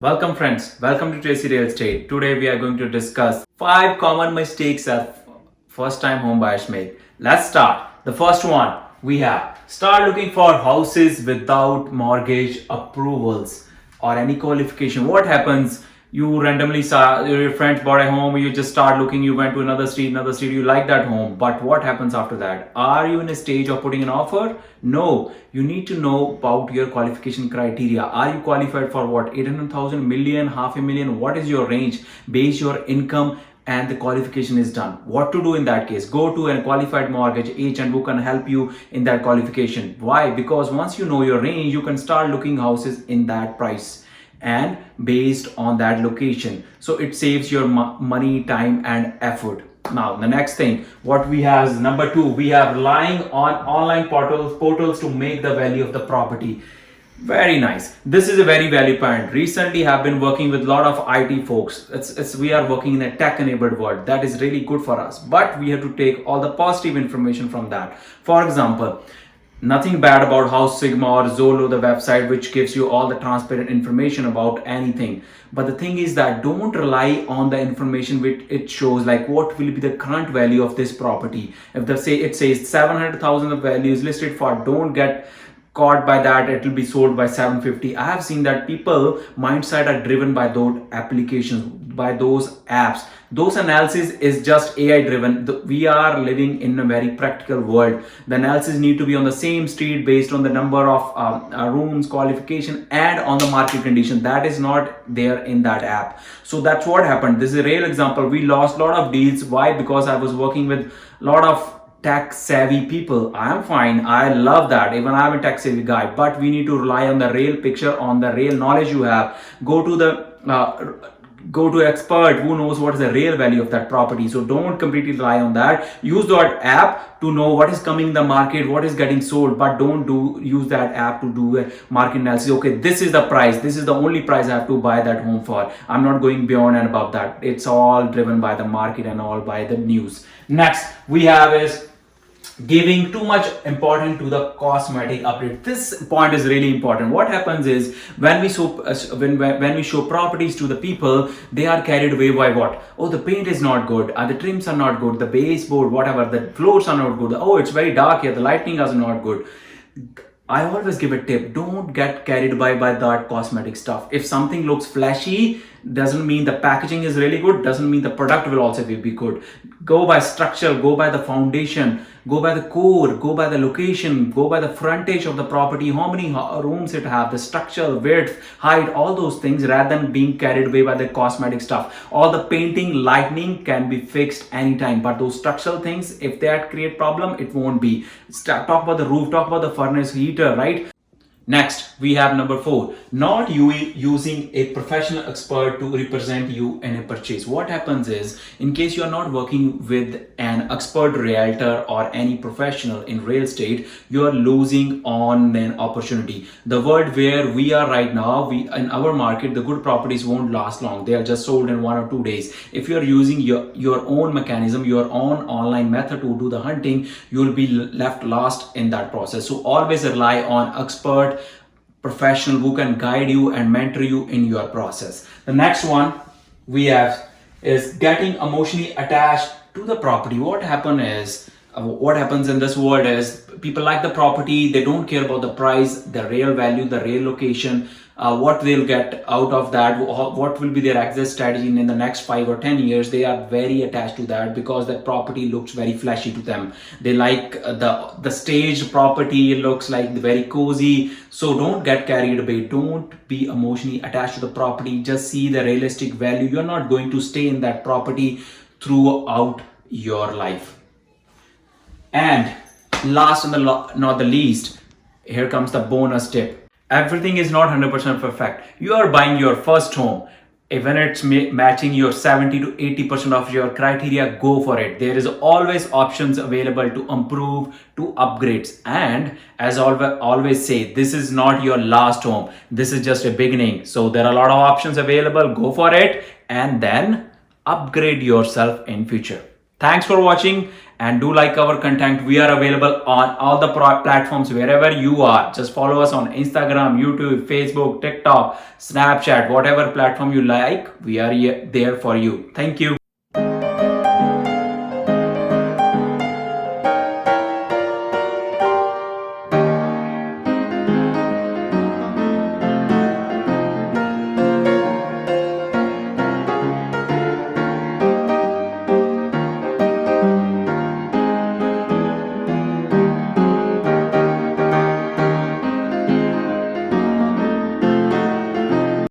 Welcome friends, welcome to DhesiRealEstate. Today we are going to discuss 5 common mistakes that first time home buyers make. Let's start. The first one we have start looking for houses without mortgage approvals or any qualification. What happens? You randomly saw your friends bought a home, you just start looking, you went to another street, you like that home. But what happens after that? Are you in a stage of putting an offer? No, you need to know about your qualification criteria. Are you qualified for what? 800,000, million, half a million? What is your range? Base your income and the qualification is done. What to do in that case? Go to a qualified mortgage agent who can help you in that qualification. Why? Because once you know your range, you can start looking houses in that price and based on that location, so it saves your money, time and effort. Now the next thing what we have is number 2, we have relying on online portals to make the value of the property. Very nice. This is a very valid point. Recently have been working with a lot of IT folks. We are working in a tech enabled world. That is really good for us, but we have to take all the positive information from that. For example, nothing bad about House Sigma or Zolo, the website which gives you all the transparent information about anything. But the thing is that don't rely on the information which it shows, like what will be the current value of this property. If it says 700,000 of value is listed for, don't get caught by that it will be sold by 750. I have seen that people mindset are driven by those applications, by those apps. Those analysis is just AI driven. We are living in a very practical world. The analysis need to be on the same street based on the number of rooms, qualification and on the market condition. That is not there in that app. So that's what happened. This is a real example. We lost a lot of deals. Why? Because I was working with a lot of tech savvy people. I am fine, I love that, even I'm a tech savvy guy, but we need to rely on the real picture, on the real knowledge you have. Go to expert who knows what is the real value of that property. So don't completely rely on that. Use that app to know what is coming in the market, what is getting sold, but don't use that app to do a market analysis. Okay, this is the price, this is the only price I have to buy that home for. I'm not going beyond and above that. It's all driven by the market and all by the news. Next we have is giving too much importance to the cosmetic update. This point is really important. What happens is when we show properties to the people, they are carried away by what? Oh, the paint is not good, the trims are not good, the baseboard, whatever, the floors are not good. Oh, it's very dark here, the lighting is not good. I always give a tip, don't get carried away by that cosmetic stuff. If something looks flashy, doesn't mean the packaging is really good, doesn't mean the product will also be good. Go by structure, go by the foundation, go by the core, go by the location, go by the frontage of the property, how many rooms it have, the structure, width, height, all those things, rather than being carried away by the cosmetic stuff. All the painting, lighting can be fixed anytime, but those structural things, if they create problem, it won't be. Talk about the roof, talk about the furnace, heater, right? Next, we have number 4, not using a professional expert to represent you in a purchase. What happens is, in case you are not working with an expert realtor or any professional in real estate, you are losing on an opportunity. The world where we are right now, in our market, the good properties won't last long. They are just sold in 1 or 2 days. If you are using your own mechanism, your own online method to do the hunting, you will be left lost in that process. So always rely on expert professional who can guide you and mentor you in your process. The next one we have is getting emotionally attached to the property. What happens in this world is people like the property, they don't care about the price, the real value, the real location, what they'll get out of that, what will be their exit strategy in the next 5 or 10 years. They are very attached to that because that property looks very flashy to them. They like the staged property, it looks like very cozy. So don't get carried away, don't be emotionally attached to the property, just see the realistic value. You're not going to stay in that property throughout your life. And last and not the least, here comes the bonus tip. Everything is not 100% perfect. You are buying your first home. Even it's matching your 70 to 80% of your criteria, go for it. There is always options available to improve, to upgrades. And as always say, this is not your last home. This is just a beginning. So there are a lot of options available. Go for it and then upgrade yourself in future. Thanks for watching and do like our content. We are available on all the platforms wherever you are. Just follow us on Instagram, YouTube, Facebook, TikTok, Snapchat, whatever platform you like. We are there for you. Thank you.